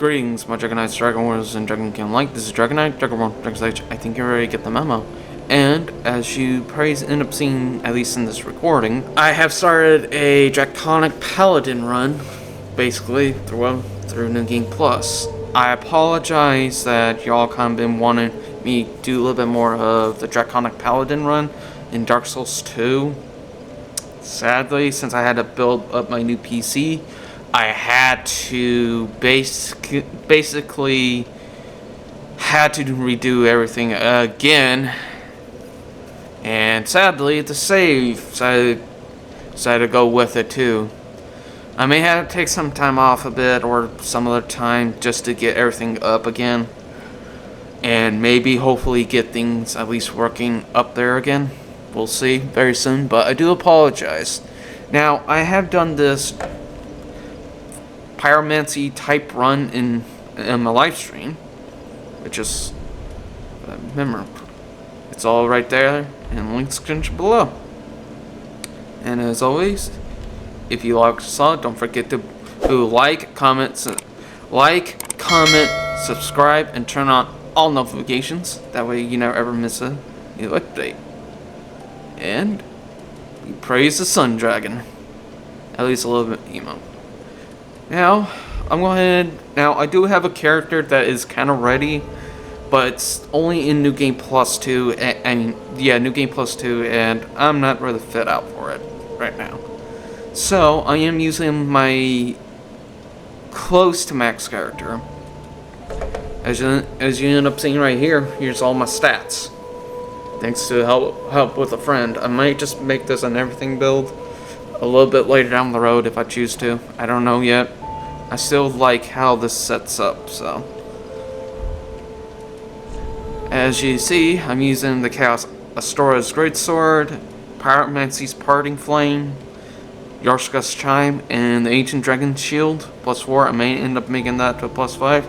Greetings, my Dragonites, Dragonborns, and Dragon King alike. This is Dragonite, Dragonborn, Dragon. I think you already get the memo. And, as you probably end up seeing, at least in this recording, I have started a Draconic Paladin run, basically, through New Game Plus. I apologize that y'all kind of been wanting me to do a little bit more of the Draconic Paladin run in Dark Souls 2. Sadly, since I had to build up my new PC, I had to basically had to redo everything again, and sadly the save decided to go with it too. I may have to take some time off a bit or some other time just to get everything up again, and maybe hopefully get things at least working up there again. We'll see very soon, but I do apologize. Now, I have done this pyromancy type run in my live stream, which is remember, it's all right there in links below. And as always, if you like saw it, don't forget to like, comment, subscribe, and turn on all notifications. That way you never ever miss a new update. And we praise the Sun Dragon, at least a little bit emo. Now, I'm going ahead. Now, I do have a character that is kind of ready, but it's only in New Game Plus 2. New Game Plus 2, and I'm not really fit out for it right now. So, I am using my close to max character. As you end up seeing right here, here's all my stats. Thanks to help with a friend. I might just make this an everything build a little bit later down the road if I choose to. I don't know yet. I still like how this sets up, so. As you see, I'm using the Chaos Astora's Greatsword, Pyromancy's Parting Flame, Yarska's Chime, and the Ancient Dragon Shield, +4. I may end up making that to a +5.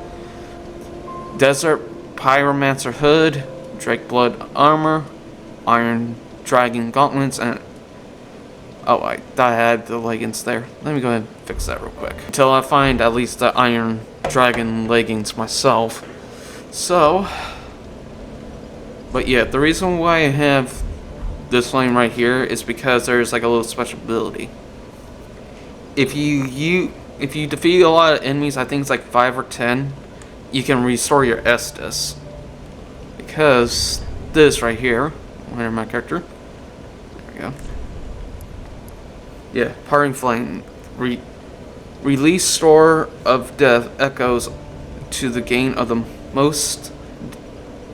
Desert Pyromancer Hood, Drake Blood Armor, Iron Dragon Gauntlets, and oh, I thought I had the leggings there. Let me go ahead and fix that real quick. Until I find at least the Iron Dragon leggings myself. So, but yeah, the reason why I have this flame right here is because there's like a little special ability. If you defeat a lot of enemies, I think it's like 5 or 10, you can restore your Estus. Because this right here, where my character? There we go. Yeah, Parting Flame. Release Store of Death echoes to the gain of the most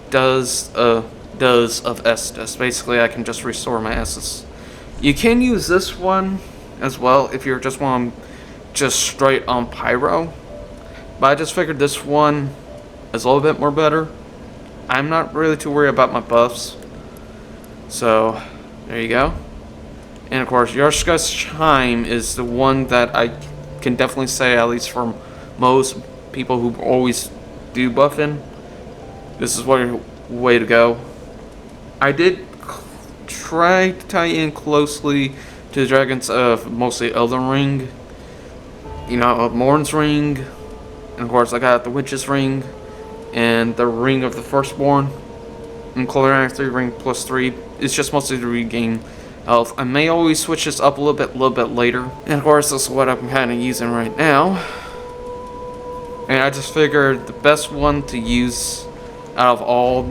does of Estus. Basically, I can just restore my Estus. You can use this one as well if you just want just straight on Pyro. But I just figured this one is a little bit more better. I'm not really too worried about my buffs. So, there you go. And of course, Yarska's Chime is the one that I can definitely say, at least for most people who always do buffing, this is what way to go. I did try to tie in closely to the dragons of mostly Elden Ring, of Morn's Ring, and of course I got the Witch's Ring, and the Ring of the Firstborn, and Culinary 3 Ring +3. It's just mostly to regain health. I may always switch this up a little bit later. And of course, this is what I'm kind of using right now. And I just figured the best one to use out of all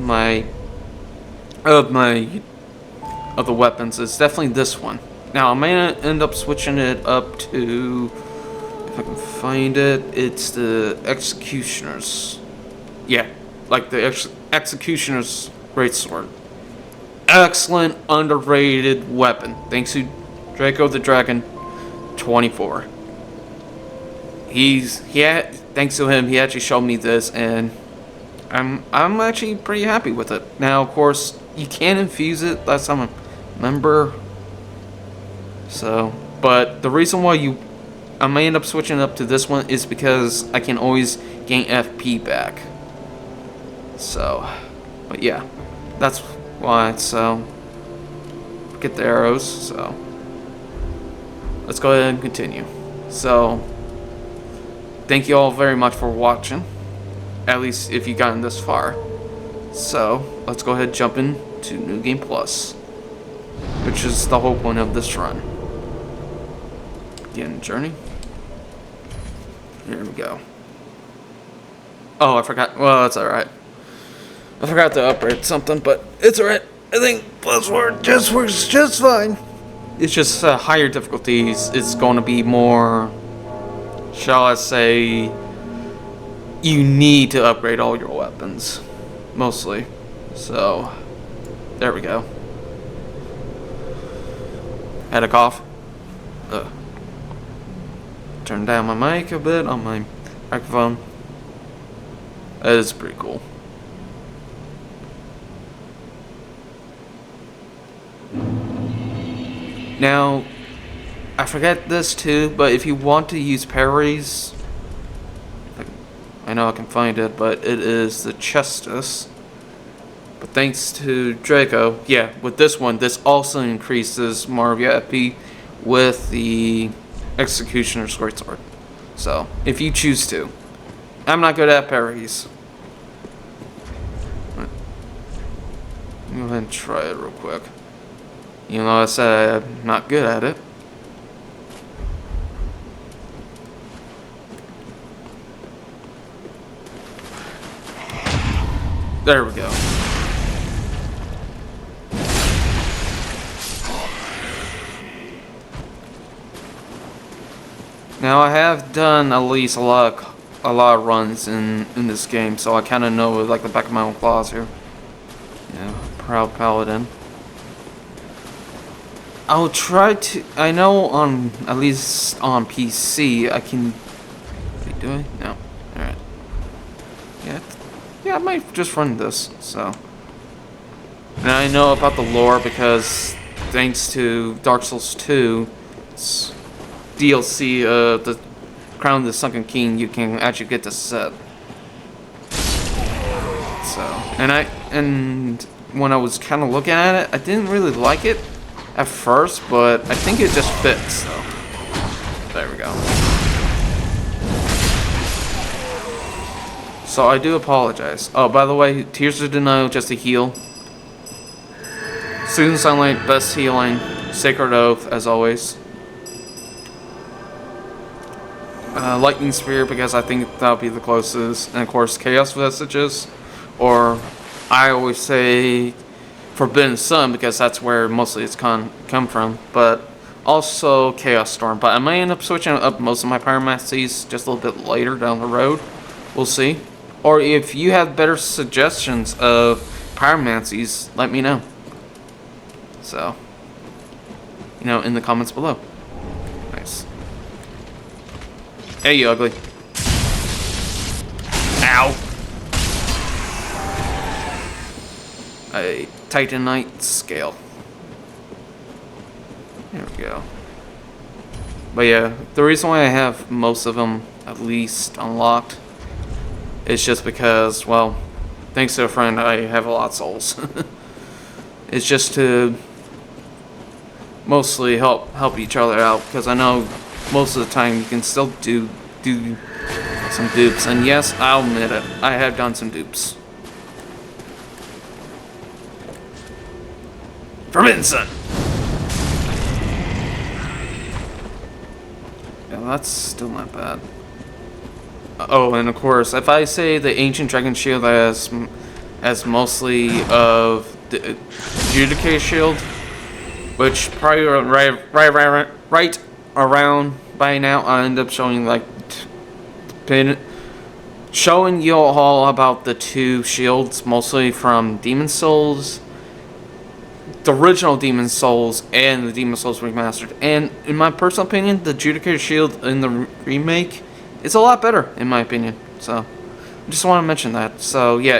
of the weapons is definitely this one. Now, I may end up switching it up to, if I can find it, it's the Executioner's. Yeah, like the Executioner's Greatsword. Excellent, underrated weapon. Thanks to Draco the Dragon 24. Thanks to him, he actually showed me this, and I'm actually pretty happy with it. Now, of course, you can infuse it. Last time I remember. So, but the reason why I may end up switching up to this one is because I can always gain FP back. So, but yeah, that's why. So, get the arrows. So, let's go ahead and continue. So, thank you all very much for watching. At least if you've gotten this far. So, let's go ahead and jump into New Game Plus, which is the whole point of this run. Begin journey. Here we go. Oh, I forgot. Well, that's alright. I forgot to upgrade something, but it's alright. I think +4 just works just fine. It's just higher difficulties. It's going to be more, shall I say, you need to upgrade all your weapons. Mostly. So, there we go. Had a cough. Turn down my mic a bit on my microphone. That is pretty cool. Now, I forget this too, but if you want to use parries, I know I can find it, but it is the Chestus. But thanks to Draco, yeah, with this one, this also increases more of your EP with the Executioner's Greatsword. So, if you choose to. I'm not good at parries. Let me go ahead and try it real quick. Even though I said I'm not good at it. There we go. Now I have done at least a lot of runs in this game, so I kind of know like the back of my own claws here. Yeah, proud paladin. I'll try to. I know on at least on PC I can. Are you doing? No. All right. Yeah, I might just run this. So. And I know about the lore because thanks to Dark Souls 2, it's DLC, the Crown of the Sunken King, you can actually get the set. So, and when I was kind of looking at it, I didn't really like it at first, but I think it just fits. So, there we go. So I do apologize. Oh, by the way, Tears of Denial just a heal. Student Sunlight, best healing. Sacred Oath, as always. Lightning Spear, because I think that'll be the closest. And of course, Chaos Vestiges. Or, I always say Forbidden Sun, because that's where mostly it's come from. But also Chaos Storm. But I may end up switching up most of my Pyromancies just a little bit later down the road. We'll see. Or if you have better suggestions of Pyromancies, let me know. So, you know, in the comments below. Nice. Hey, you ugly. Ow! A Titanite scale. There we go. But yeah, the reason why I have most of them at least unlocked is just because, well, thanks to a friend, I have a lot of souls. It's just to mostly help each other out, because I know most of the time you can still do some dupes, and yes, I'll admit it, I have done some dupes. Forbidden Sun! Yeah, that's still not bad. Oh, and of course, if I say the Ancient Dragon Shield as mostly of the Judicated Shield, which probably right around by now I'll end up showing showing you all about the two shields, mostly from Demon Souls, the original Demon Souls, and the Demon Souls Remastered. And in my personal opinion, the Judicated Shield in the remake is a lot better, in my opinion. So, I just want to mention that. So, yeah,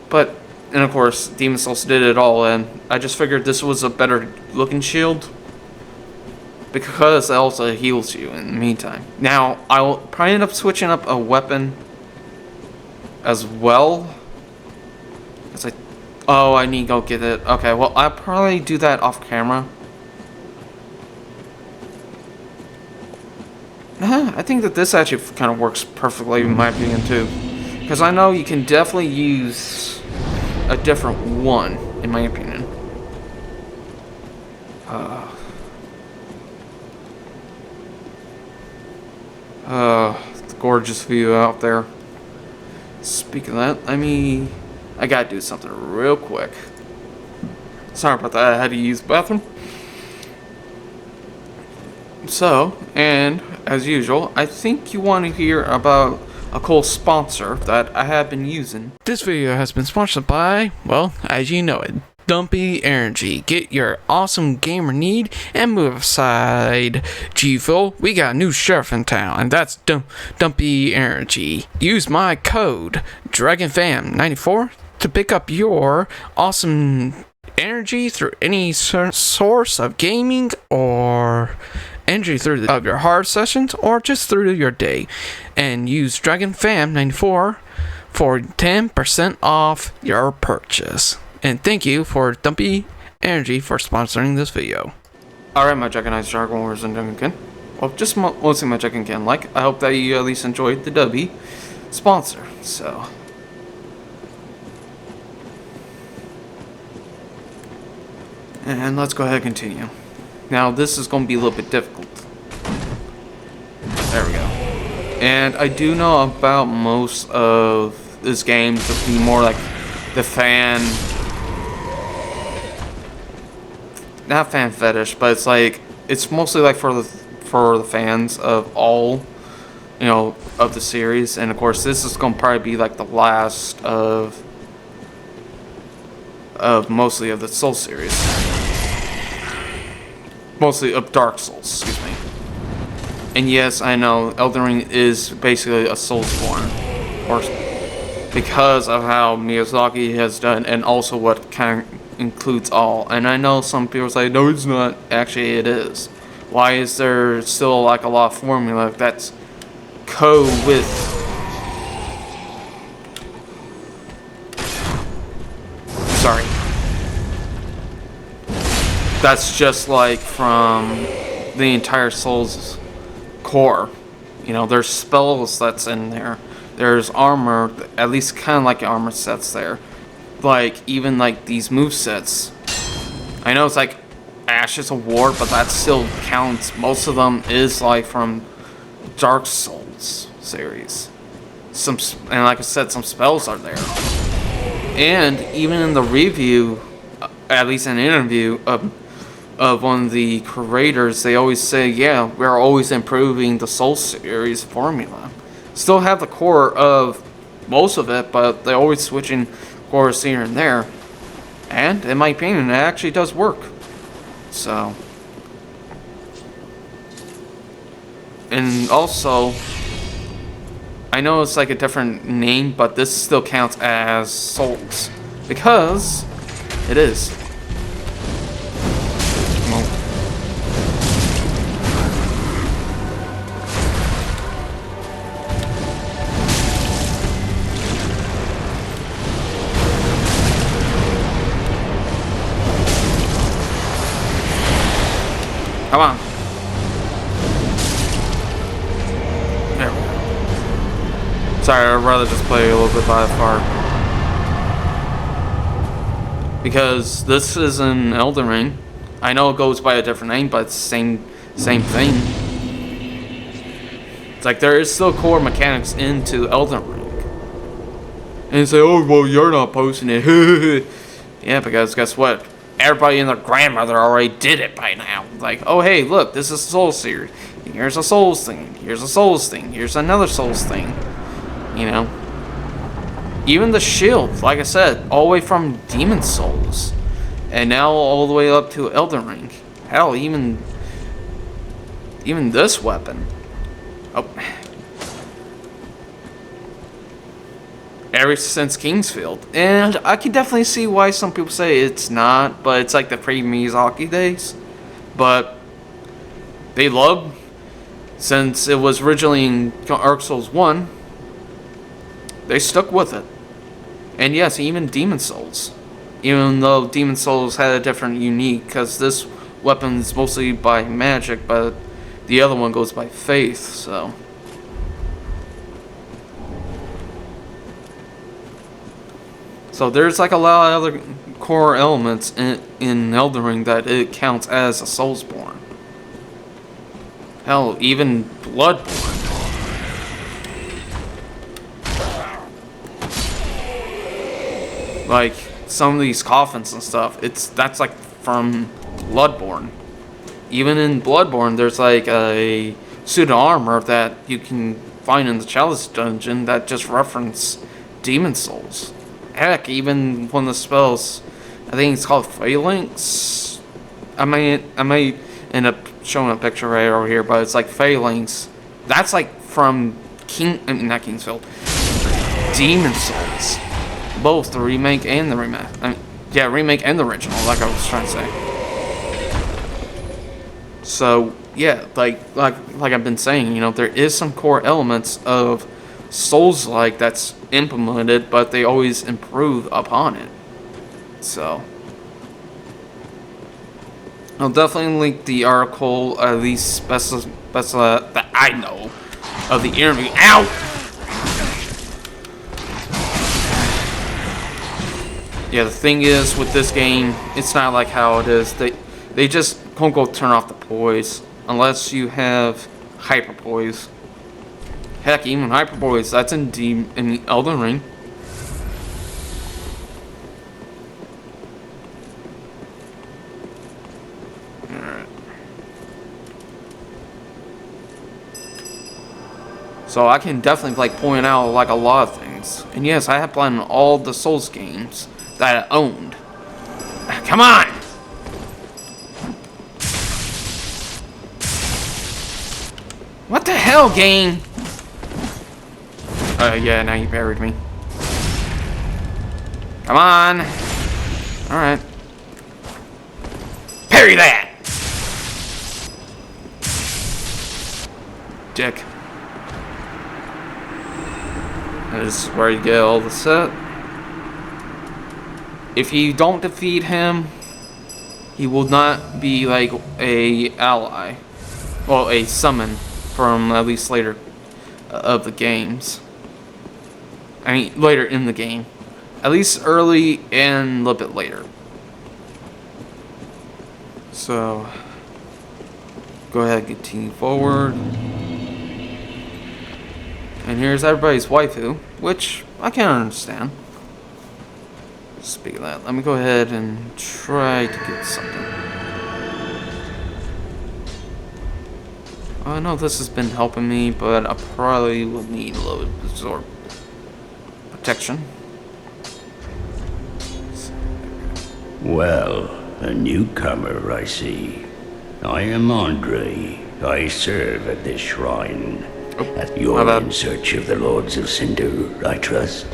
and of course, Demon Souls did it all, and I just figured this was a better looking shield, because it also heals you in the meantime. Now, I will probably end up switching up a weapon as well. Oh, I need to go get it. Okay, well, I'll probably do that off camera. I think that this actually kind of works perfectly in my opinion too. Because I know you can definitely use a different one, in my opinion. The gorgeous view out there. Speaking of that, I gotta do something real quick. Sorry about that, I had to use the bathroom. So, and as usual, I think you want to hear about a cool sponsor that I have been using. This video has been sponsored by, well, as you know it, Dumpy Energy. Get your awesome gamer need and move aside. G-Fuel, we got a new sheriff in town, and that's Dumpy Energy. Use my code, DragonFam94, to pick up your awesome energy through any source of gaming or energy through of your hard sessions or just through your day, and use DragonFam94 for 10% off your purchase. And thank you for Dumpy Energy for sponsoring this video. Alright, my Dragonized Dragonborns and Dragonkin. Well, just mostly my Dragonkin like. I hope that you at least enjoyed the Dubby sponsor. So, and let's go ahead and continue. Now, this is going to be a little bit difficult. There we go. And I do know about most of this game to be more like the not fan fetish, but it's like, it's mostly like for the fans of all, you know, of the series. And of course, this is going to probably be like the last of mostly of the Soul series. Mostly of Dark Souls, excuse me. And yes, I know Elden Ring is basically a Soulsborne, or because of how Miyazaki has done, and also what kind of includes all. And I know some people say, no, it's not. Actually, it is. Why is there still like a lot of formula that's with sorry. That's just like from the entire Souls core. You know, there's spells that's in there. There's armor, at least kind of like armor sets there. Like, even like these move sets. I know it's like Ashes of War, but that still counts. Most of them is like from Dark Souls series. And like I said, some spells are there. And even in the review, at least an interview of one of the creators, they always say, yeah, we're always improving the Soul series formula. Still have the core of most of it, but they're always switching cores here and there. And in my opinion, it actually does work. So, and also, I know it's like a different name, but this still counts as Souls, because it is. Come on. There we go. Sorry, I'd rather just play a little bit by far. Because this is an Elden Ring. I know it goes by a different name, but it's the same thing. It's like there is still core mechanics into Elden Ring. And you say, oh, well, you're not posting it. Yeah, because guess what? Everybody and their grandmother already did it by now. Like, oh hey, look, this is a Souls series. Here's a Souls thing. Here's a Souls thing. Here's another Souls thing. You know? Even the shield, like I said, all the way from Demon Souls. And now all the way up to Elden Ring. Hell, even this weapon. Oh. Ever since Kingsfield. And I can definitely see why some people say it's not, but it's like the pre-Miyazaki days. But they love, since it was originally in Dark Souls 1, they stuck with it. And yes, even Demon Souls. Even though Demon Souls had a different unique, because this weapon is mostly by magic, but the other one goes by faith, so. So there's like a lot of other core elements in Elden Ring that it counts as a Soulsborne. Hell, even Bloodborne. Like some of these coffins and stuff, that's like from Bloodborne. Even in Bloodborne, there's like a suit of armor that you can find in the Chalice dungeon that just reference demon souls. Heck, even one of the spells, I think it's called Phalanx. I might end up showing a picture right over here, but it's like Phalanx. That's like from not Kingsfield, Demon Souls. Both the remake and the remake. Remake and the original, like I was trying to say. So yeah, like I've been saying, there is some core elements of Souls-like that's implemented, but they always improve upon it. So I'll definitely link the article, at least special that I know of the interview. Ow! Yeah, the thing is with this game, it's not like how it is. They just don't go turn off the poise unless you have hyper poise. Heck, even hyper poise, that's in Elden Ring. Alright. So I can definitely like point out like a lot of things. And yes, I have played all the Souls games that I owned. Come on! What the hell, game? Yeah, now you buried me. Come on! Alright. Parry that! Dick. This is where you get all the set. If you don't defeat him, he will not be like a ally. Well, a summon from at least later of the games. I mean, later in the game. At least early and a little bit later. So, go ahead and continue forward. And here's everybody's waifu, which I can understand. Speaking of that, let me go ahead and try to get something. I know this has been helping me, but I probably will need a little bit of absorb protection. Well, a newcomer, I see. I am Andre. I serve at this shrine. You're in search of the Lords of Cinder, I trust.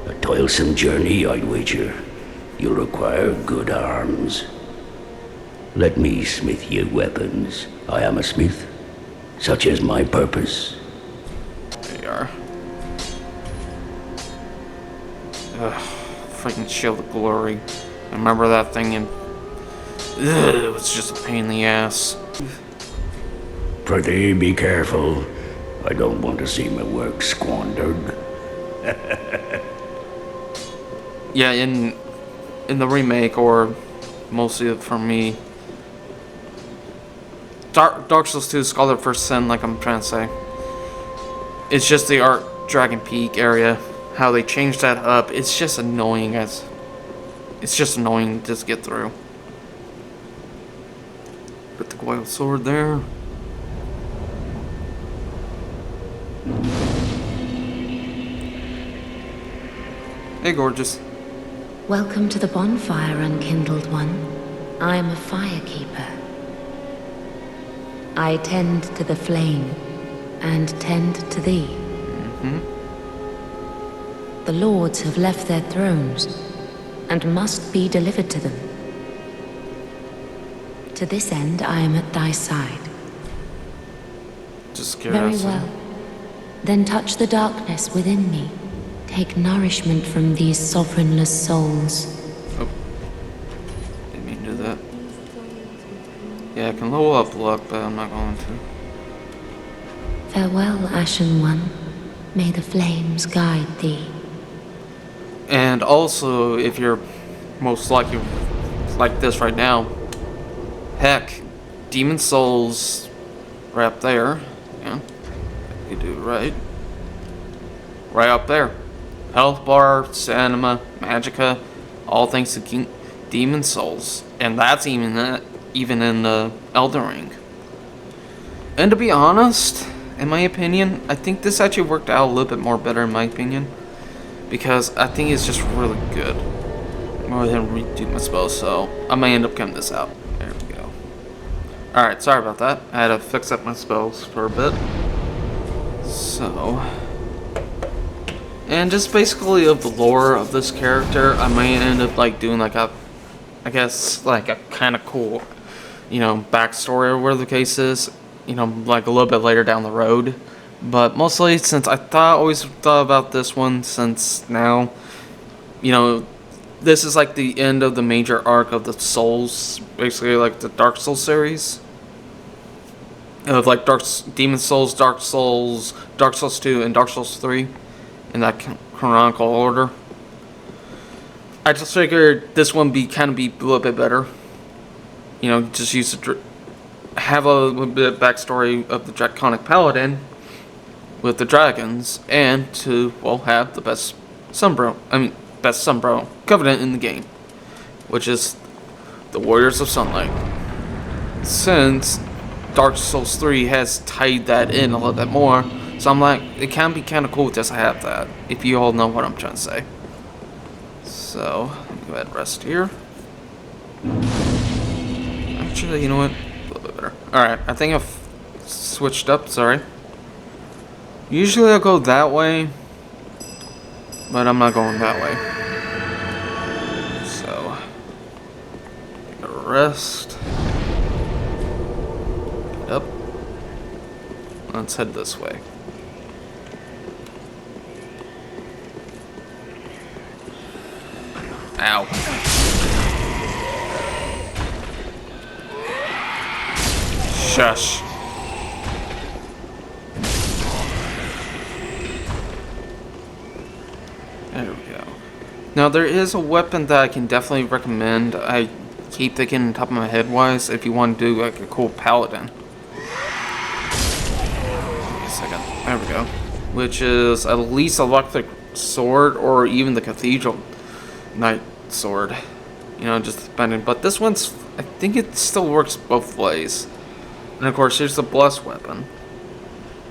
A toilsome journey, I'd wager. You'll require good arms. Let me smith you weapons. I am a smith. Such is my purpose. There you are. Ugh, freaking Shield of Glory. I remember that thing and it was just a pain in the ass. Prithee, be careful. I don't want to see my work squandered. Yeah, in the remake, or mostly for me, Dark Souls 2 Scholar First Sin, like I'm trying to say. It's just the Dragon Peak area, how they changed that up. It's just annoying it's just annoying to just get through. Put the Goyle sword there. Hey, gorgeous. Welcome to the bonfire, unkindled one. I am a firekeeper. I tend to the flame, and tend to thee. The lords have left their thrones, and must be delivered to them. To this end, I am at thy side. Just Very curious. well. Then touch the darkness within me. Take nourishment from these sovereignless souls. Oh. Didn't mean to do that. Yeah, I can level up luck, but I'm not going to. Farewell, Ashen One. May the flames guide thee. And also, if you're most likely like this right now, heck, Demon Souls right up there. Yeah, you do right. Right up there. Health bar, stamina, magicka, all thanks to Demon Souls. And that's even in the Elden Ring. And to be honest, in my opinion, I think this actually worked out a little bit more better in my opinion. Because I think it's just really good. I'm going to go ahead and redo my spells, so I may end up cutting this out. There we go. Alright, sorry about that. I had to fix up my spells for a bit. So... And just basically of the lore of this character, I may end up like doing like a... I guess like a kind of cool, you know, backstory or whatever the case is. You know, like a little bit later down the road. But mostly since I always thought about this one since now, you know, this is like the end of the major arc of the Souls, basically like the Dark Souls series. Of like Demon Souls, Dark Souls 2, and Dark Souls 3 in that canonical order. I just figured this one kind of be a little bit better. You know, just have a little bit of backstory of the Draconic Paladin with the dragons, and to, well, have the best Sunbro Covenant in the game, which is the Warriors of Sunlight. Since Dark Souls 3 has tied that in a little bit more, so I'm like, it can be kind of cool just to have that, if you all know what I'm trying to say. So, let me go ahead and rest here. Actually, you know what? A little bit better. Alright, I think I've switched up, sorry. Usually I'll go that way, but I'm not going that way. So, take a rest. Get up. Let's head this way. Ow. Shush. There we go. Now there is a weapon that I can definitely recommend. I keep thinking on top of my head wise if you want to do like a cool paladin. Wait a second. There we go. Which is at least a electric sword or even the cathedral knight sword. You know, just depending. But this one's, I think it still works both ways. And of course here's the blessed weapon.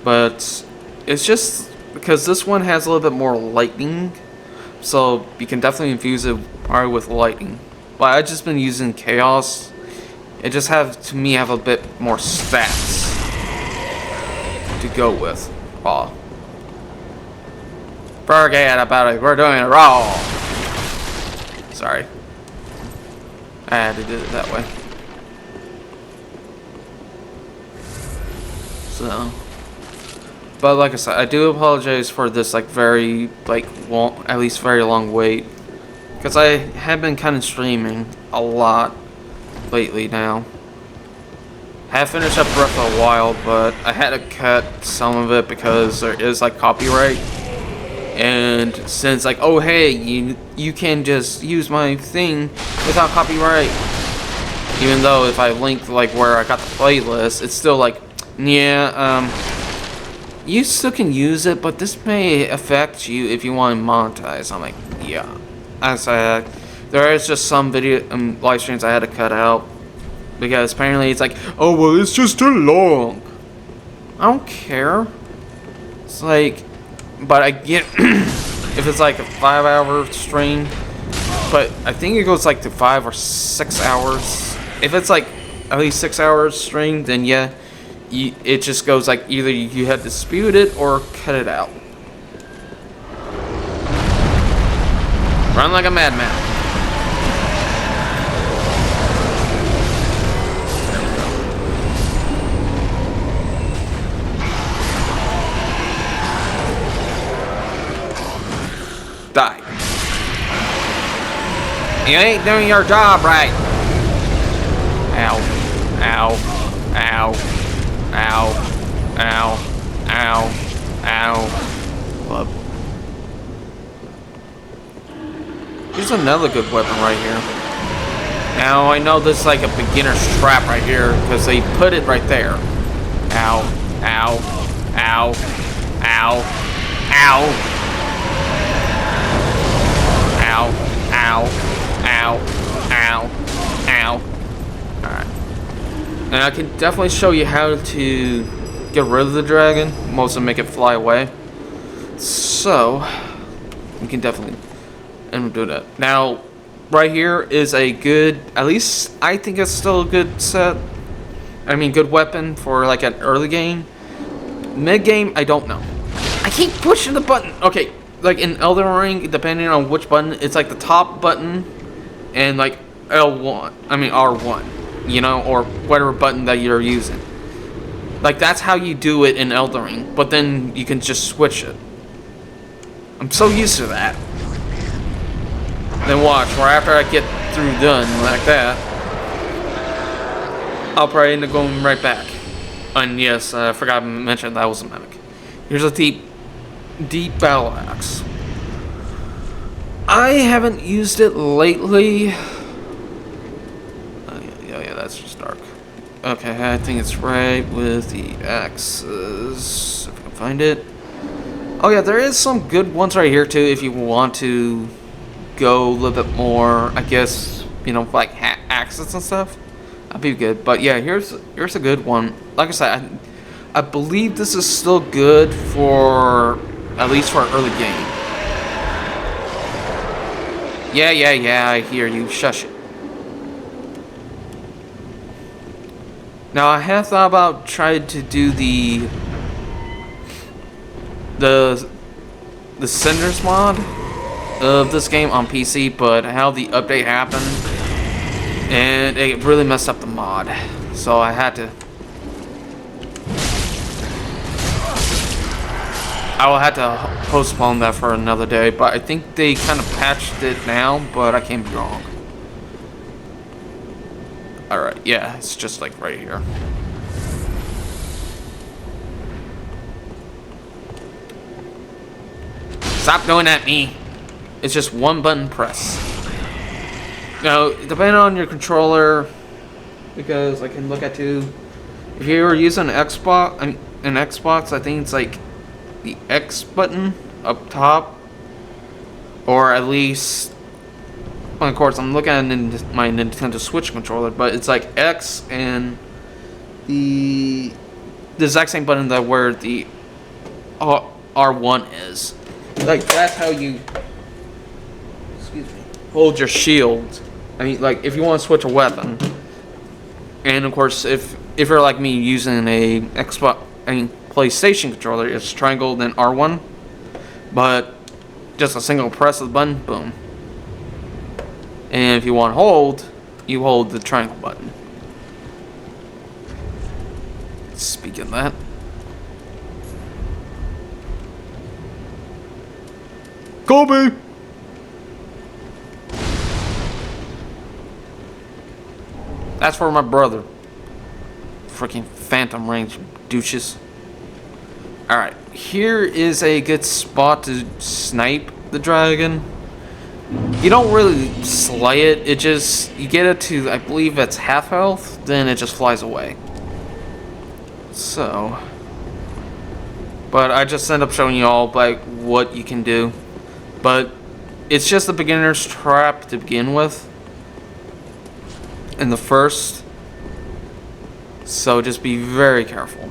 But it's just because this one has a little bit more lightning. So you can definitely infuse it probably with lightning. But I've just been using chaos. It just to me have a bit more stats to go with. Raw. Forget about it. We're doing it raw. Sorry. I had to do it that way. So. But like I said, I do apologize for this like very at least very long wait, because I have been kind of streaming a lot lately now. Have finished up Breath for a while, but I had to cut some of it because there is like copyright, and since like, oh hey, you can just use my thing without copyright, even though if I link like where I got the playlist, it's still like, yeah, you still can use it, but this may affect you if you want to monetize. I'm like, yeah. As I said, there is just some live streams I had to cut out because apparently it's like, oh well, it's just too long. I don't care. It's like, but I get if it's like a 5-hour stream, but I think it goes like to 5 or 6 hours. If it's like at least 6 hours stream, then yeah. It just goes like either you have to dispute it or cut it out. Run like a madman. Die. You ain't doing your job right. Ow. Ow. Ow. Ow. Ow. Ow. Ow. Club. Here's another good weapon right here. Now, I know this is like a beginner's trap right here because they put it right there. Ow. Ow. Ow. Ow. Ow. Ow. Ow. Ow. Ow. Ow. Alright. And I can definitely show you how to get rid of the dragon. Mostly make it fly away. So, you can definitely do that. Now, right here is a good, at least I think it's still a good set. I mean, good weapon for like an early game. Mid game, I don't know. I keep pushing the button. Okay, like in Elden Ring, depending on which button, it's like the top button and like L1. I mean R1, you know, or whatever button that you're using. Like that's how you do it in Elden Ring, but then you can just switch it. I'm so used to that. Then watch, right after I get through done like that, I'll probably end up going right back. And yes, I forgot to mention that was a mimic. Here's a deep battle axe. I haven't used it lately. Yeah, that's just dark. Okay, I think it's right with the axes. If I can find it. Oh yeah, there is some good ones right here too if you want to go a little bit more, I guess, you know, like axes and stuff. That'd be good. But yeah, here's a good one. Like I said, I believe this is still good for at least for an early game. Yeah, I hear you. Shush it. Now I have thought about trying to do the Cinders mod of this game on PC, but how the update happened and it really messed up the mod, so I had to. I will have to postpone that for another day, but I think they kind of patched it now, but I can't be wrong. Alright, yeah, it's just like right here. Stop doing that, me. It's just one button press. Now, depending on your controller, because I can look at two. If you were using an Xbox, I think it's like the X button up top, or at least, well, of course, I'm looking at my Nintendo Switch controller, but it's like X and the exact same button that where the R1 is. Like that's how you, excuse me, hold your shield. I mean, like if you want to switch a weapon, and of course, if you're like me using a Xbox, PlayStation controller, it's triangle then R1, but just a single press of the button, boom. And if you want to hold, you hold the triangle button. Speaking of that, Kobe! That's for my brother. Freaking phantom range douches. Alright, here is a good spot to snipe the dragon. You don't really slay it, it just, you get it to, I believe it's half health, then it just flies away. So, but I just end up showing you all like what you can do. But it's just a beginner's trap to begin with. In the first. So just be very careful.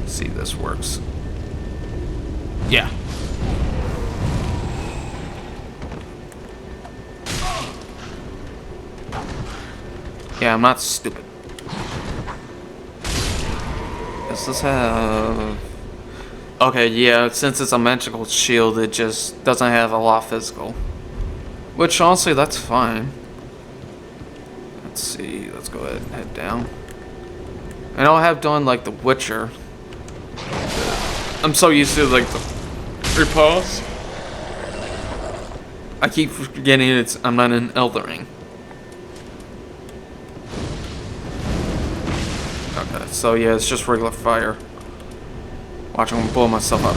Let's see if this works. Yeah. Yeah, I'm not stupid. Does this have... Okay, yeah, since it's a magical shield, it just doesn't have a lot of physical. Which, honestly, that's fine. Let's see, let's go ahead and head down. And I have done, like, The Witcher. I'm so used to, like, the repose. I keep forgetting I'm not in Elden Ring. Okay, so yeah, it's just regular fire. Watch, I'm gonna blow myself up.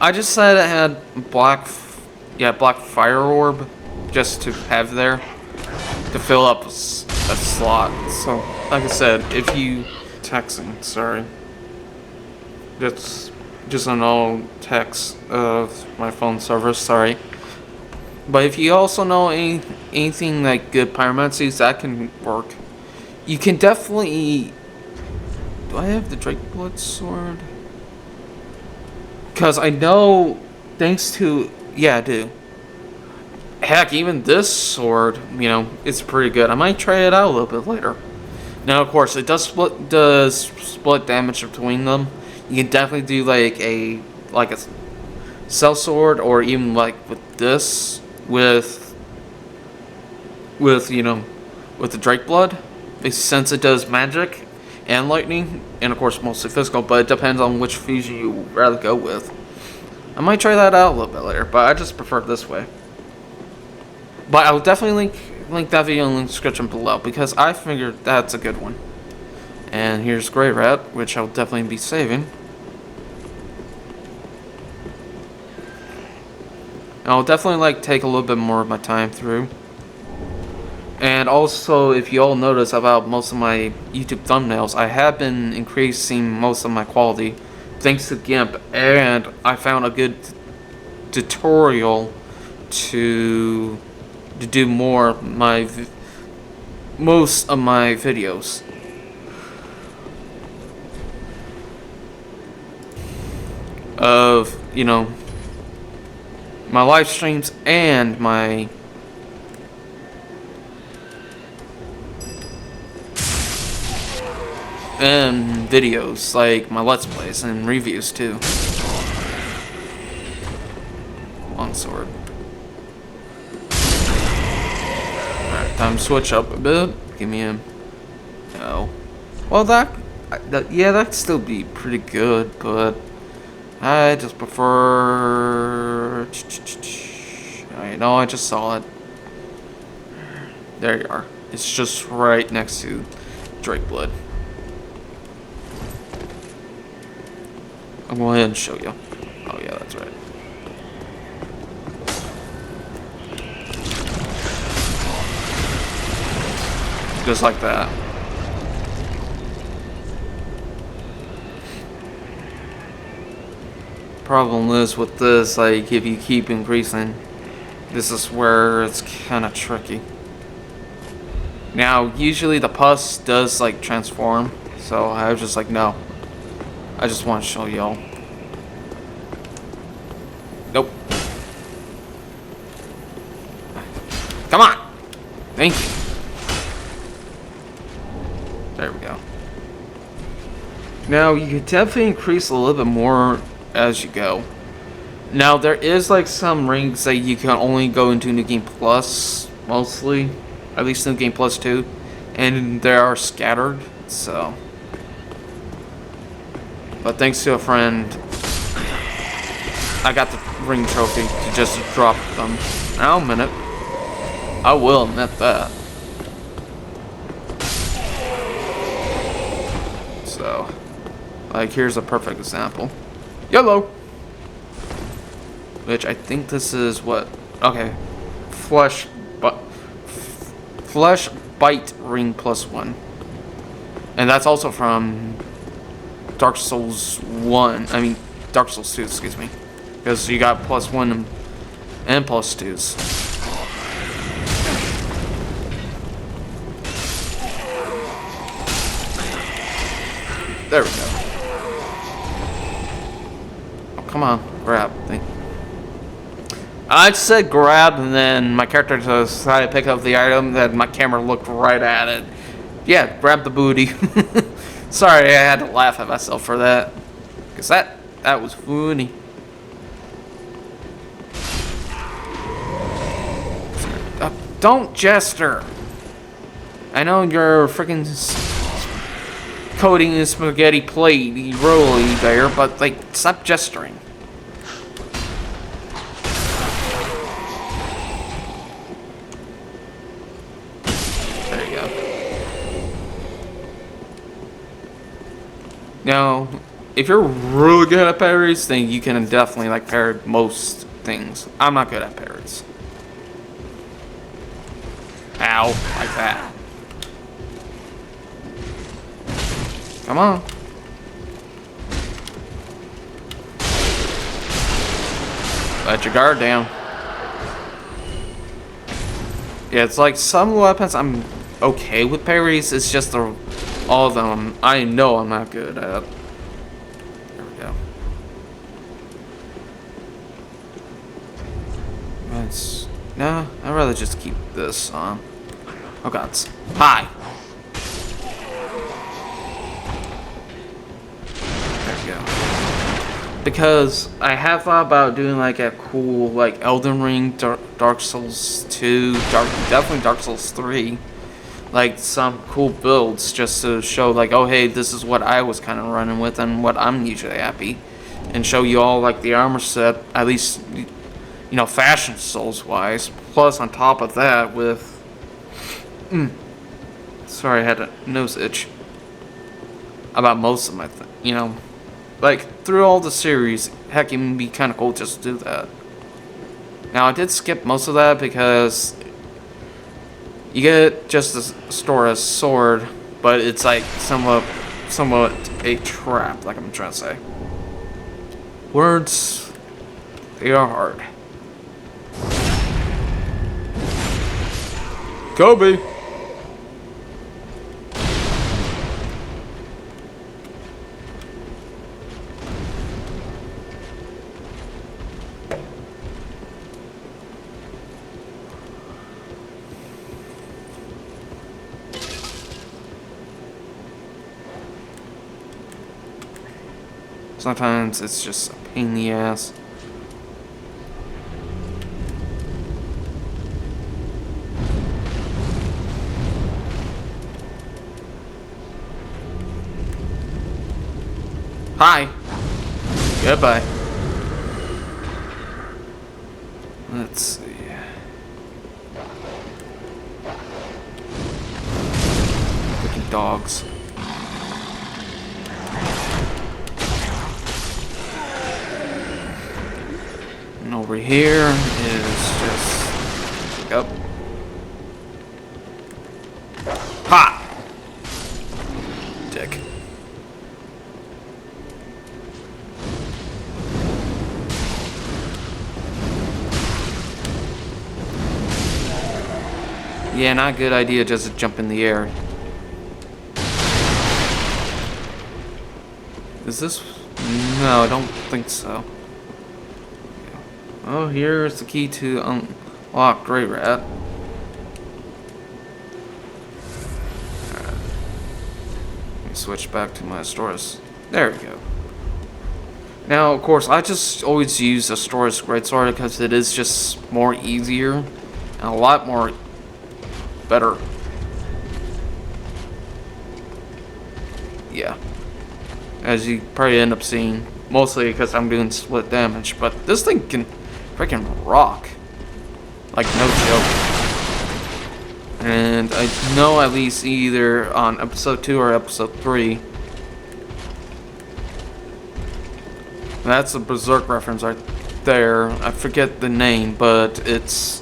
I just said it had black fire orb, just to have there, to fill up a slot. So, like I said, if you texting, sorry, that's just an old text of my phone service, sorry. But if you also know anything like good pyromancies, that can work. You can definitely. Do I have the Drake Blood Sword? Because I know, thanks to. Yeah, I do. Heck, even this sword, it's pretty good. I might try it out a little bit later. Now, of course, it does split damage between them. You can definitely do like a cell sword, or even like with this, with the Drake Blood, since it does magic and lightning, and of course mostly physical, but it depends on which fusion you would rather go with. I might try that out a little bit later, but I just prefer it this way. But I'll definitely link that video in the description below, because I figured that's a good one. And here's Grey Rat, which I'll definitely be saving. I'll definitely take a little bit more of my time through. And also, if you all notice about most of my YouTube thumbnails, I have been increasing most of my quality thanks to GIMP, and I found a good tutorial to do more of most of my videos. Of, my live streams and my videos, like my Let's Plays and reviews too. Longsword. Alright, time to switch up a bit. Give me a... No. Well, that'd still be pretty good, but I just prefer... I just saw it. There you are. It's just right next to Drake Blood. I'll go ahead and show you. Oh yeah, that's right. Just like that. Problem is with this, if you keep increasing, this is where it's kind of tricky. Now, usually the pus does transform, so I was just no. I just want to show y'all. Nope. Come on! Thank you. There we go. Now, you can definitely increase a little bit more as you go. Now, there is some rings that you can only go into New Game Plus, mostly. At least New Game Plus 2. And they are scattered, so... But thanks to a friend, I got the ring trophy to just drop them. Now, a minute. I will admit that. So, here's a perfect example. Yellow! Which I think this is what... Okay. Flesh Bite Ring +1. And that's also from... Dark Souls 1, Dark Souls 2, excuse me. Because you got +1 and +2s. There we go. Oh, come on, grab. I just said grab, and then my character decided to pick up the item, then my camera looked right at it. Yeah, grab the booty. Sorry, I had to laugh at myself for that. Because that was funny. Don't gesture. I know you're freaking coating in spaghetti plate, rolly there, but stop gesturing. There you go. Now, if you're really good at parries, then you can definitely like parry most things. I'm not good at parries. Ow, like that. Come on. Let your guard down. Yeah, it's like some weapons I'm okay with parries. It's just all of them I know I'm not good at. There we go. Nah, I'd rather just keep this on. Oh gods. Hi. There we go. Because I have thought about doing like a cool like Elden Ring, Dark Souls 2, definitely Dark Souls 3. Like some cool builds just to show like, oh hey, this is what I was kind of running with and what I'm usually happy. And show you all like the armor set, at least, you know, fashion souls wise. Plus on top of that with... Sorry, I had a nose itch. About most of my you know, like through all the series, heck, it would be kind of cool just to do that. Now I did skip most of that because you get just a store as sword, but it's like somewhat a trap, like I'm trying to say. Words, they are hard. Kobe. Sometimes it's just a pain in the ass. Hi. Goodbye. Let's see. Freaking dogs. And over here is just... Yep. Ha! Dick. Yeah, not a good idea just to jump in the air. Is this... No, I don't think so. Oh, here's the key to unlock Grey Rat. Alright. Let me switch back to my Stora's. There we go. Now, of course, I just always use a Stora's Greatsword because it is just more easier and a lot more better. Yeah. As you probably end up seeing, mostly because I'm doing split damage, but this thing can freaking rock. Like, no joke. And I know at least either on episode 2 or episode 3. That's a Berserk reference right there. I forget the name, but it's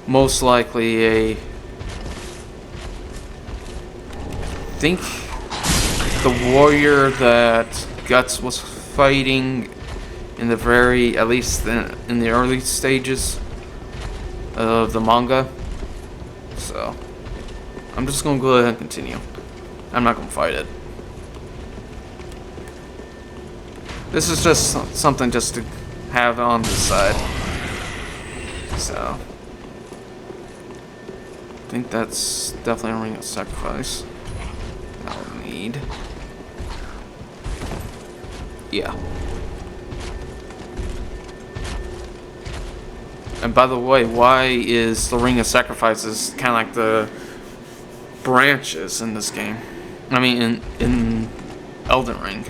most likely a... I think the warrior that Guts was fighting in the very, at least in the early stages of the manga. So, I'm just gonna go ahead and continue. I'm not gonna fight it. This is just something just to have on the side. So, I think that's definitely a ring of sacrifice. I'll need. Yeah. And by the way, why is the Ring of Sacrifices kind of like the branches in this game? I mean, in Elden Ring.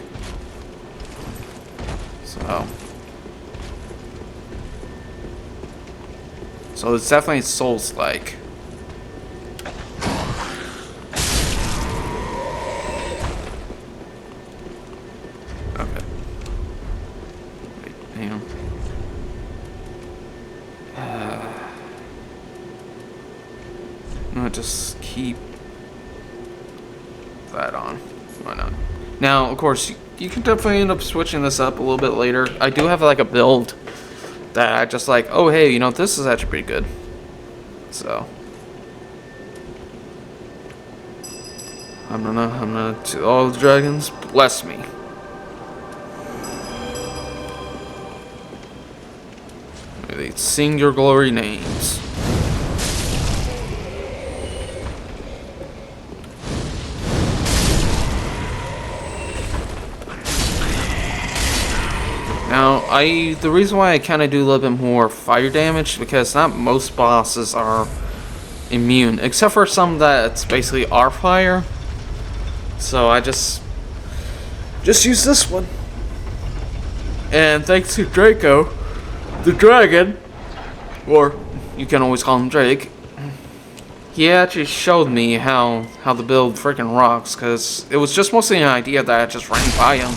So it's definitely Souls-like. just keep that on. Why not? Now, of course, you can definitely end up switching this up a little bit later. I do have like a build that I just like, oh hey, you know, this is actually pretty good. So I'm gonna to all the dragons, bless me. May they sing your glory names. Now, the reason why I kind of do a little bit more fire damage because not most bosses are immune, except for some that's basically are fire. So I just use this one. And thanks to Draco, the dragon, or you can always call him Drake, he actually showed me how the build freaking rocks, because it was just mostly an idea that I just ran by him.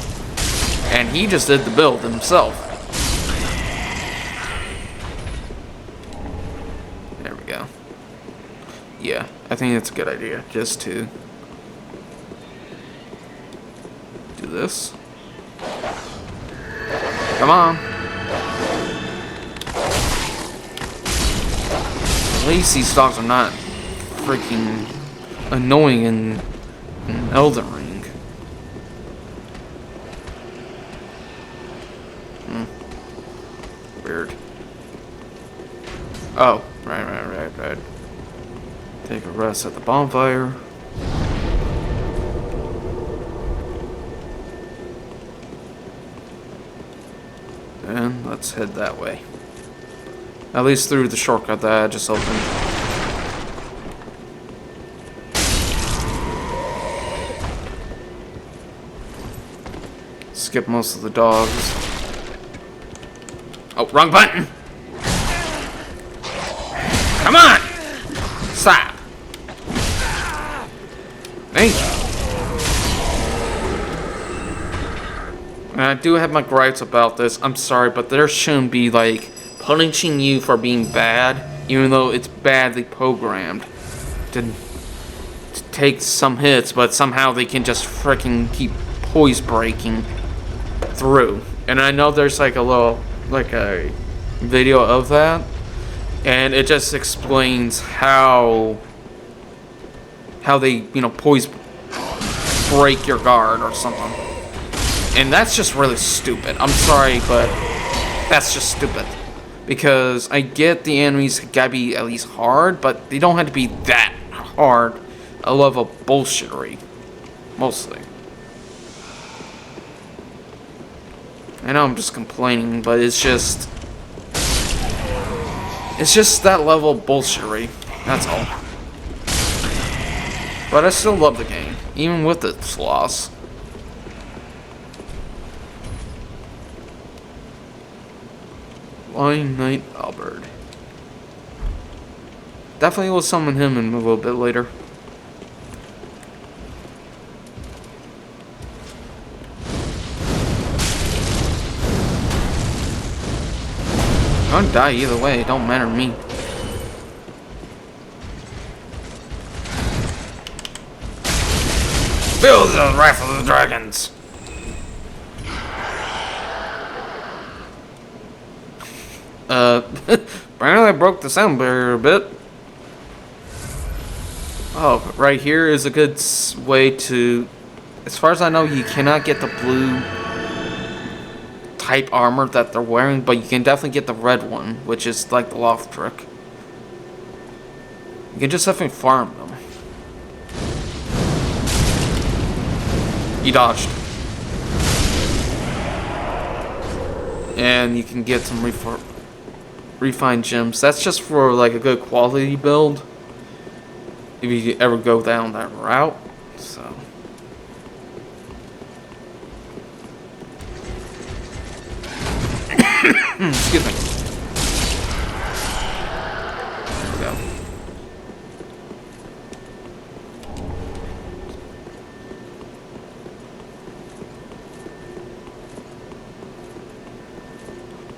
And he just did the build himself. There we go. Yeah, I think it's a good idea just to do this. Come on. At least these dogs are not freaking annoying in Elden Ring. Weird. Oh, right. Take a rest at the bonfire. And let's head that way. At least through the shortcut that I just opened. Skip most of the dogs. Oh, wrong button! Come on! Stop! Thank you. And I do have my gripes about this. I'm sorry, but there shouldn't be, like, punishing you for being bad, even though it's badly programmed to take some hits, but somehow they can just freaking keep poise breaking through. And I know there's, like, a video of that, and it just explains how they, you know, poise break your guard or something. And that's just really stupid. I'm sorry, but that's just stupid. Because I get the enemies gotta be at least hard, but they don't have to be that hard. I love a bullshittery, mostly. I know I'm just complaining, but it's just that level of bullshittery. That's all. But I still love the game, even with its flaws. Flying Knight Albert. Definitely will summon him in a little bit later. I'll die either way, it don't matter to me. Feel the wrath of the dragons! Apparently I broke the sound barrier a bit. Oh, right here is a good way to... As far as I know, you cannot get the blue type armor that they're wearing, but you can definitely get the red one, which is like the loft trick. You can just definitely farm them. You dodged. And you can get some refined gems. That's just for like a good quality build, if you ever go down that route. So excuse me. There we go.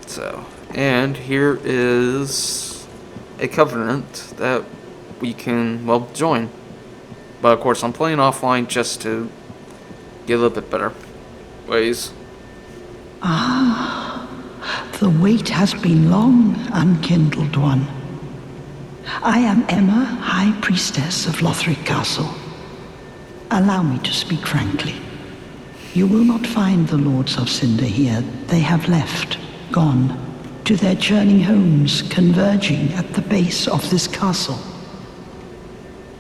So, and here is a covenant that we can, well, join. But of course, I'm playing offline just to get a little bit better ways. The wait has been long, unkindled one. I am Emma, High Priestess of Lothric Castle. Allow me to speak frankly. You will not find the Lords of Cinder here. They have left, gone, to their journeying homes converging at the base of this castle.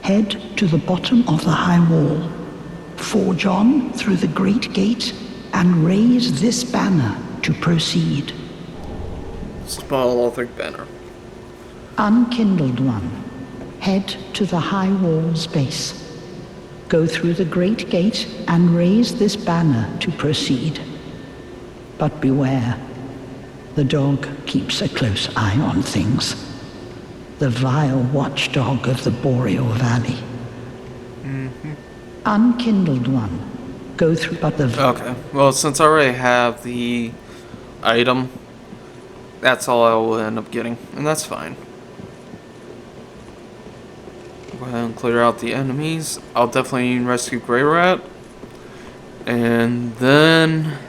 Head to the bottom of the high wall, forge on through the great gate, and raise this banner to proceed. Small Lothric banner. Unkindled one, head to the high wall's base. Go through the great gate and raise this banner to proceed. But beware, the dog keeps a close eye on things. The vile watchdog of the Boreal Valley. Unkindled one, go through but the... Okay, well, since I already have the item, that's all I will end up getting, and that's fine. Go ahead and clear out the enemies. I'll definitely rescue Grey Rat. And then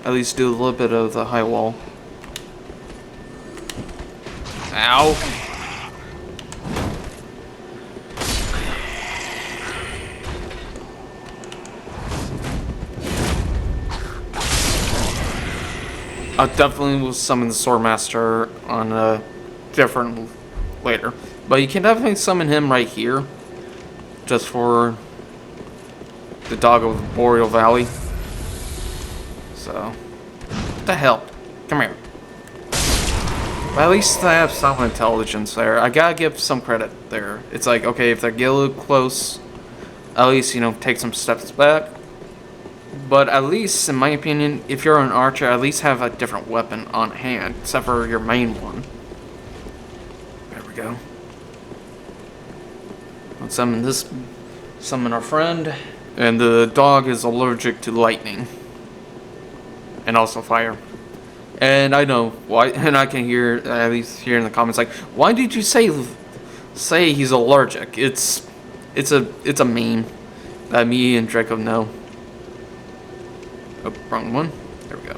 at least do a little bit of the high wall. Ow. I definitely will summon the Swordmaster on a different later. But you can definitely summon him right here. Just for the dog of the Boreal Valley. So, what the hell? Come here. Well, at least I have some intelligence there. I gotta give some credit there. It's like, okay, if they get a little close, at least, you know, take some steps back. But at least, in my opinion, if you're an archer, at least have a different weapon on hand, except for your main one. There we go. Let's summon our friend. And the dog is allergic to lightning. And also fire. And I know why, and I can hear, at least here in the comments, like, why did you say he's allergic? It's a meme that me and Draco know. Oh, wrong one. There we go.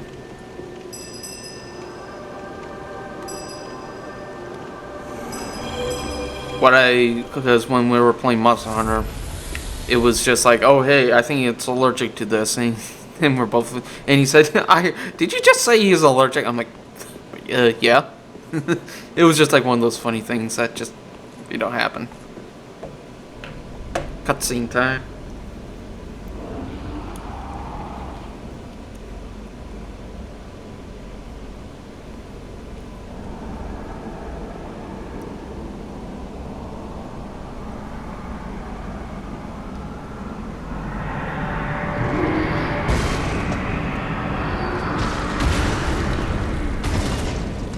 Because when we were playing Monster Hunter, it was just like, oh hey, I think it's allergic to this, and we're both, and he said, did you just say he's allergic? I'm like, yeah. It was just like one of those funny things that just, you know, happen. Cutscene time.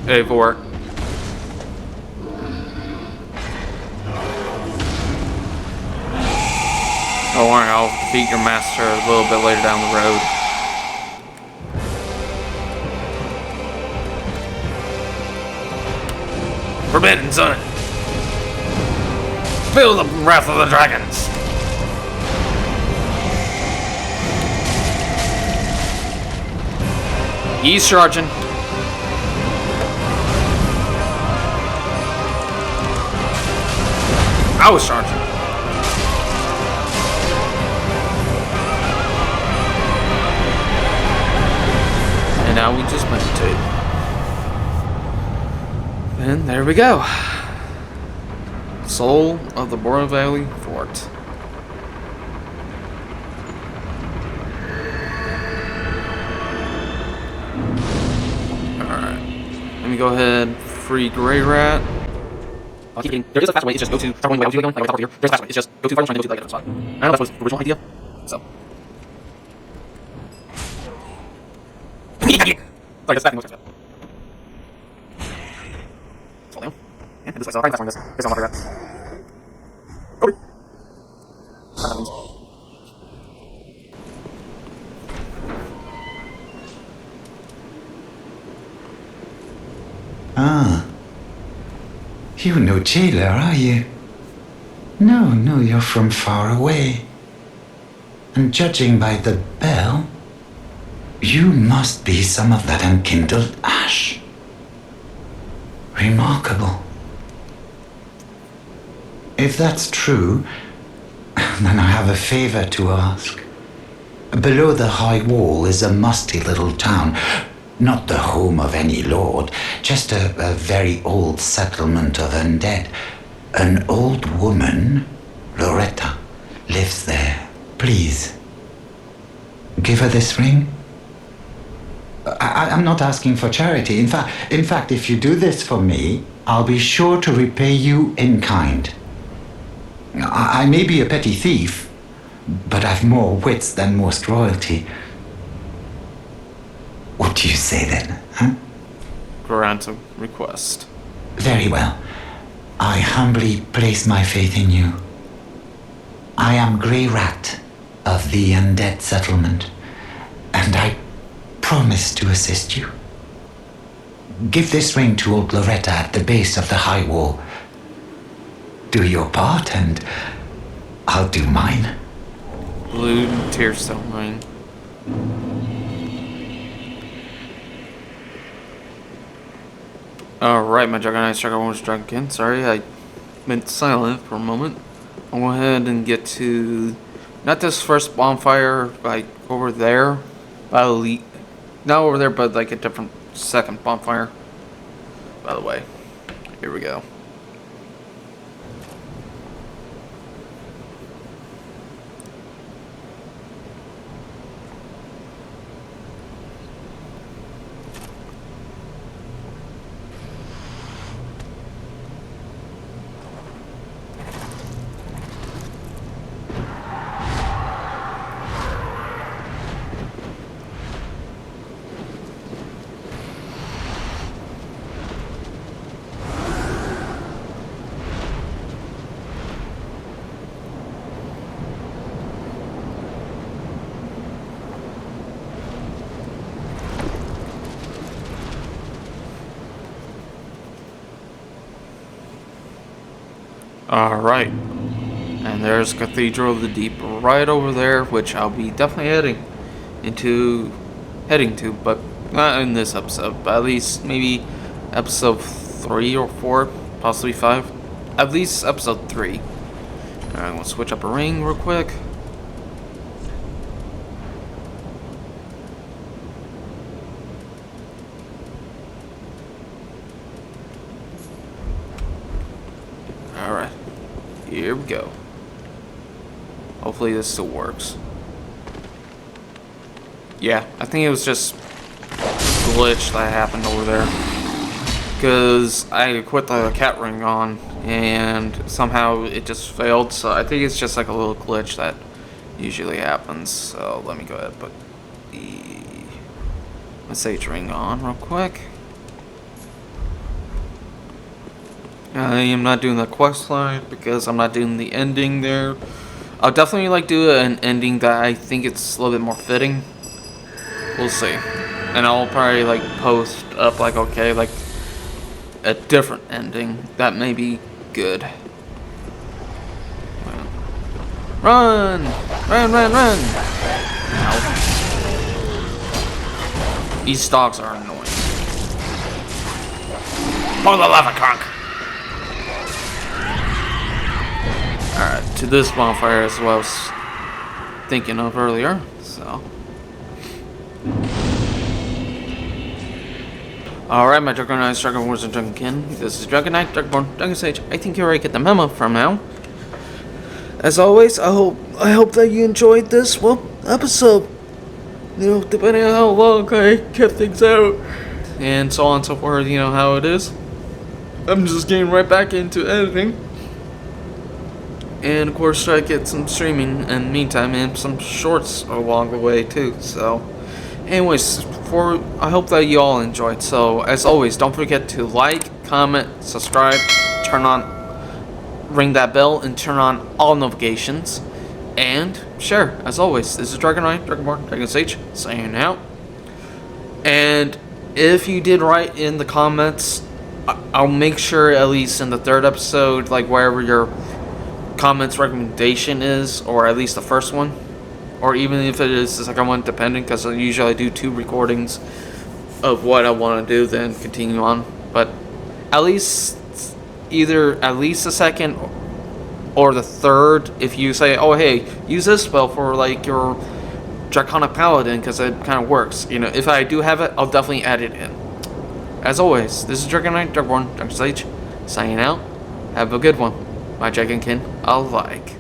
Hey, for don't worry, I'll defeat your master a little bit later down the road. Forbidden Sun! Feel the wrath of the dragons! He's charging. I was charging. And now we just meditate. And there we go. Soul of the Boreal Valley Fort. Alright. Let me go ahead, free Grey Rat. There is a faster way, it's just go to start going the way I was going, like I was here. There's a faster way, it's just go to farther, trying to go to the other spot. I know that was the original idea, so. Sorry, that's back in the fall down. And this way, so I'll try and platform this. Based on what I got. Over. That happens. Ah, You're no jailer, are you? No, you're from far away. And judging by the bell, you must be some of that unkindled ash. Remarkable. If that's true, then I have a favor to ask. Below the high wall is a musty little town. Not the home of any lord, just a very old settlement of undead. An old woman, Loretta, lives there. Please, give her this ring. I'm not asking for charity. In fact, if you do this for me, I'll be sure to repay you in kind. I may be a petty thief, but I've more wits than most royalty. What do you say then, huh? Grant a request. Very well. I humbly place my faith in you. I am Grey Rat of the Undead Settlement, and I promise to assist you. Give this ring to old Loretta at the base of the high wall. Do your part, and I'll do mine. Blue Tearstone ring. Alright, my Dragonite Dragonborn Dragon. Sorry, I went silent for a moment. I'll go ahead and get to not this first bonfire, like over there. Not over there, but like a different second bonfire. By the way, here we go. Alright, and there's Cathedral of the Deep right over there, which I'll be definitely heading to, but not in this episode, but at least maybe episode 3 or 4, possibly 5, at least episode 3. Alright, I'm gonna switch up a ring real quick. Alright. Here we go. Hopefully this still works. Yeah, I think it was just a glitch that happened over there. Because I put the cat ring on and somehow it just failed. So I think it's just like a little glitch that usually happens. So let me go ahead and put the message ring on real quick. I am not doing the quest line because I'm not doing the ending there. I'll definitely like do an ending that I think it's a little bit more fitting. We'll see. And I'll probably like post up like, okay, like a different ending that may be good. Run! Run, run, run! Ow. These dogs are annoying. Pull the lava conch! Alright, to this bonfire as well as thinking of earlier, so. Alright, my Dragonite, Dragonborns, and Dragonkin. This is Dragonite, Dragonborn, Dragon Sage. I think you already get the memo from now. As always, I hope that you enjoyed this, well, episode. You know, depending on how long I kept things out. And so on and so forth, you know how it is. I'm just getting right back into editing. And of course try to get some streaming in the meantime and some shorts along the way too. So anyways, I hope that you all enjoyed. So as always, don't forget to like, comment, subscribe, ring that bell and turn on all notifications. And share. As always, this is Dragonite, Dragonborn, Dragon Sage, signing out. And if you did write in the comments I'll make sure at least in the third episode, like wherever your comments recommendation is, or at least the first one, or even if it is the second one, depending, because usually I do 2 recordings of what I want to do, then continue on. But at least at least the second or the third, if you say, oh hey, use this spell for like your Draconic Paladin because it kind of works. You know, if I do have it, I'll definitely add it in. As always, this is Dragonborn, signing out. Have a good one. My Dragonkin alike.